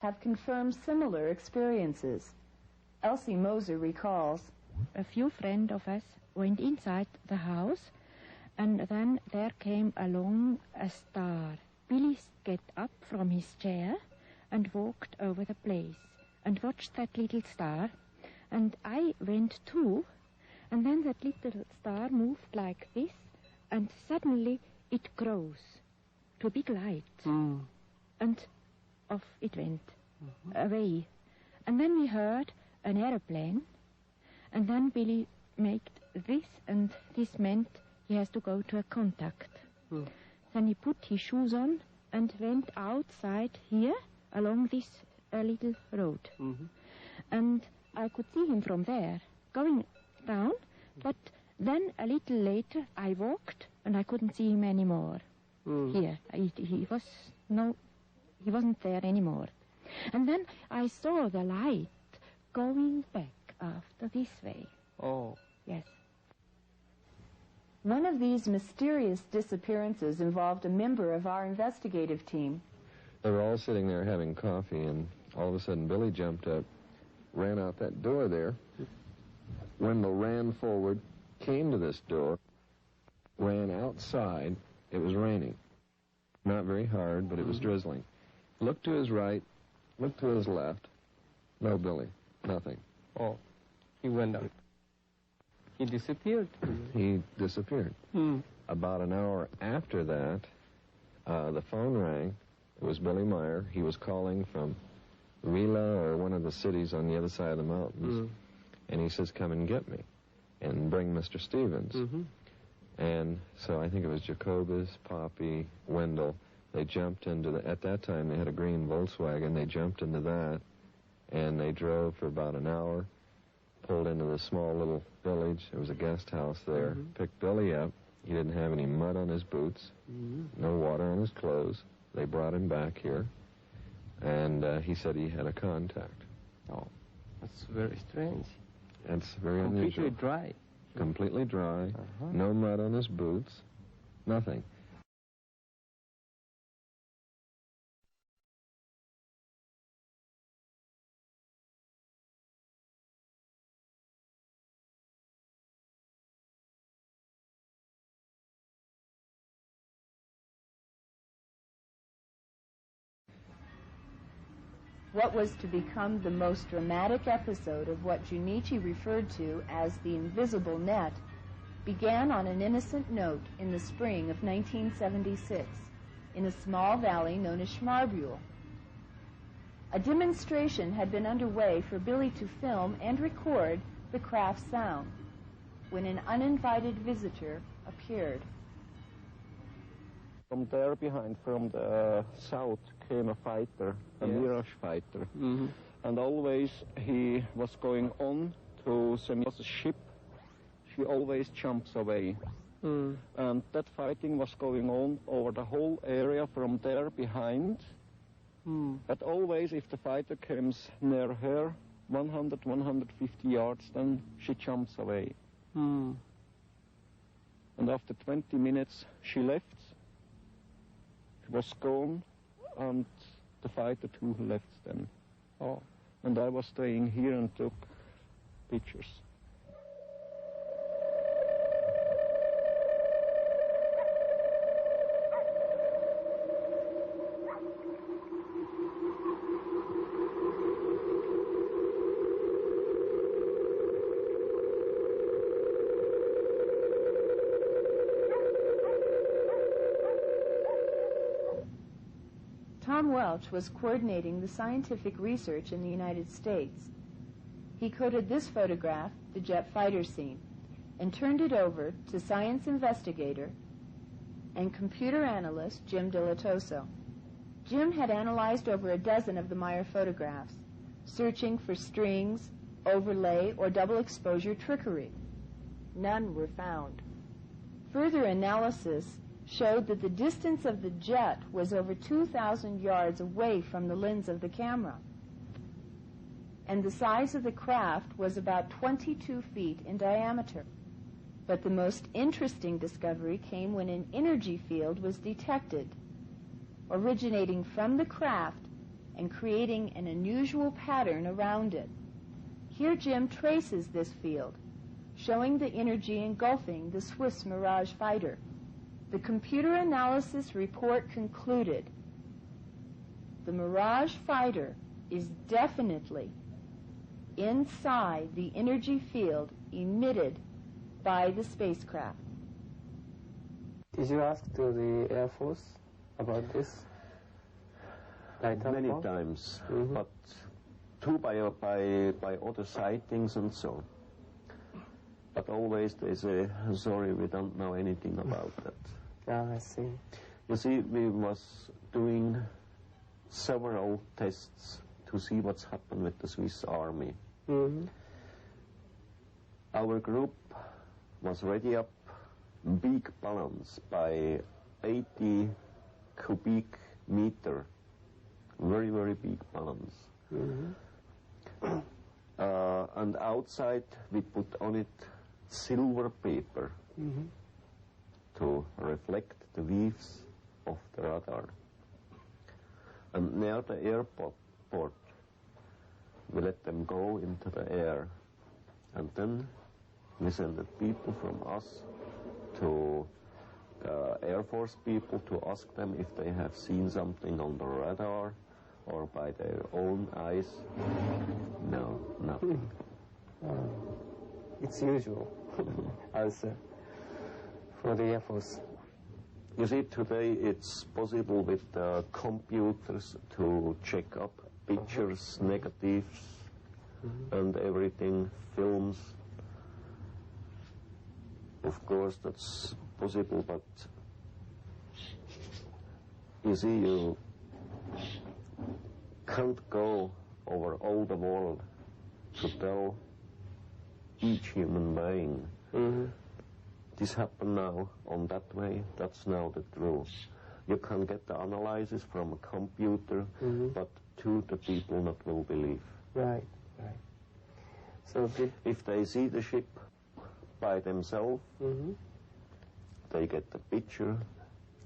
have confirmed similar experiences. Elsie Moser recalls, a few friends of us went inside the house, and then there came along a star. Billy got up from his chair and walked over the place and watched that little star, and I went too, and then that little star moved like this, and suddenly it grows to a big light, and off it went, away. And then we heard an aeroplane, and then Billy made this, and this meant he has to go to a contact. Then he put his shoes on and went outside here along this little road. And I could see him from there going down, but then a little later I walked and I couldn't see him anymore. Here, he wasn't there anymore. And then I saw the light going back after this way. Oh. Yes. One of these mysterious disappearances involved a member of our investigative team. They were all sitting there having coffee, and all of a sudden Billy jumped up, ran out that door there. Wendell ran forward, came to this door, ran outside. It was raining. Not very hard, but it was drizzling. Looked to his right, looked to his left. No Billy. Nothing. Oh. He went out. He disappeared. He disappeared. About an hour after that, the phone rang. It was Billy Meier. He was calling from Rila or one of the cities on the other side of the mountains. And he says, come and get me and bring Mr. Stevens. And so I think it was Jacobus, Poppy, Wendell. They jumped into at that time they had a green Volkswagen. They jumped into that, and they drove for about an hour, pulled into the small little village. There was a guest house there. Picked Billy up. He didn't have any mud on his boots, no water on his clothes. They brought him back here, and he said he had a contact. Oh, that's very strange. That's very Completely unusual. dry. Completely dry, no mud on his boots, nothing. What was to become the most dramatic episode of what Junichi referred to as the invisible net began on an innocent note in the spring of 1976 in a small valley known as Schmarbühl. A demonstration had been underway for Billy to film and record the craft's sound when an uninvited visitor appeared. From there behind, from the south, came a fighter, a Mirage fighter. And always he was going on to a ship. She always jumps away. And that fighting was going on over the whole area from there behind. But always if the fighter comes near her, 100, 150 yards, then she jumps away. And after 20 minutes, she left. She was gone, and the fighter too left then. Oh. And I was staying here and took pictures. Tom Welch was coordinating the scientific research in the United States. He coded this photograph, the jet fighter scene, and turned it over to science investigator and computer analyst Jim Dilatoso. Jim had analyzed over a dozen of the Meier photographs, searching for strings, overlay, or double exposure trickery. None were found. Further analysis showed that the distance of the jet was over 2,000 yards away from the lens of the camera, and the size of the craft was about 22 feet in diameter. But the most interesting discovery came when an energy field was detected, originating from the craft and creating an unusual pattern around it. Here Jim traces this field, showing the energy engulfing the Swiss Mirage fighter. The computer analysis report concluded the Mirage fighter is definitely inside the energy field emitted by the spacecraft. Did you ask to the Air Force about this? Many times, but too by other sightings and so. But always they say, sorry, we don't know anything about that. Ah, I see. You see, we was doing several tests to see what's happened with the Swiss Army. Our group was ready up big balloons by 80 cubic meter, very, very big balloons. And outside we put on it silver paper to reflect the waves of the radar. And near the airport, we let them go into the air. And then we send the people from us to Air Force people to ask them if they have seen something on the radar or by their own eyes. No, nothing. It's usual answer for the Air Force. You see, today it's possible with computers to check up pictures, negatives, and everything, films. Of course, that's possible, but you see, you can't go over all the world to tell each human being this happened now on that way, that's now the truth. You can get the analysis from a computer, but to the people not will believe. Right, right. So if they see the ship by themselves, they get the picture,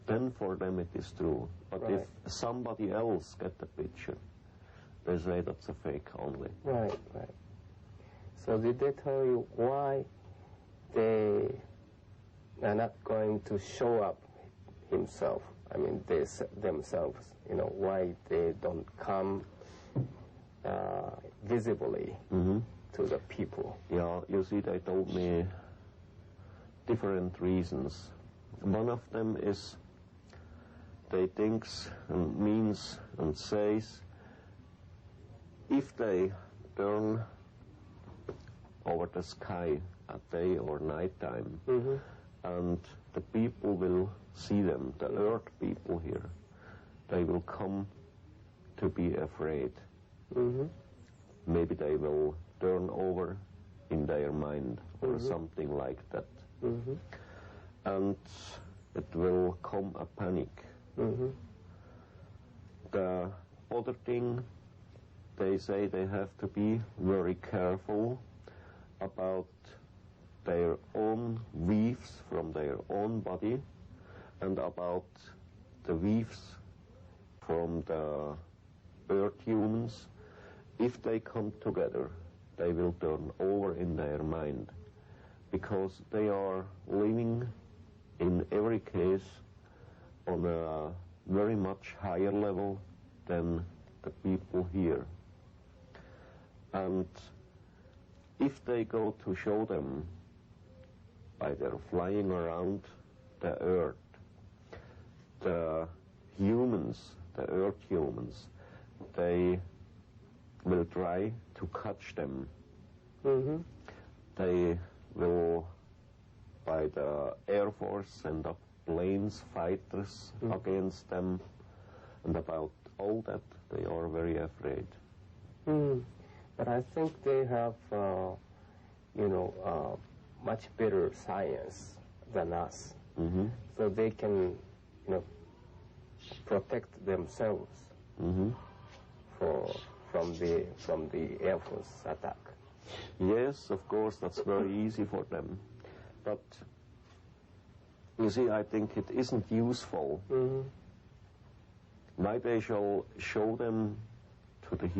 then for them it is true. But if somebody else get the picture, they say that's a fake only. Right, right. So did they tell you why they are not going to show up himself? I mean, themselves, you know, why they don't come visibly to the people? Yeah, you see, they told me different reasons. One of them is they thinks and means and says if they turn over the sky at day or night time and the people will see them, the earth people here, they will come to be afraid. Maybe they will turn over in their mind or something like that. And it will come a panic. The other thing, they say they have to be very careful about their own weaves from their own body and about the weaves from the earth humans. If they come together, they will turn over in their mind, because they are living in every case on a very much higher level than the people here. And if they go to show them by their flying around the earth, the humans, the earth humans, they will try to catch them. They will, by the Air Force, send up planes, fighters against them, and about all that they are very afraid. But I think they have, much better science than us, so they can, protect themselves from the Air Force attack. Yes, of course, that's very easy for them. But, you see, I think it isn't useful. Why they shall show them to the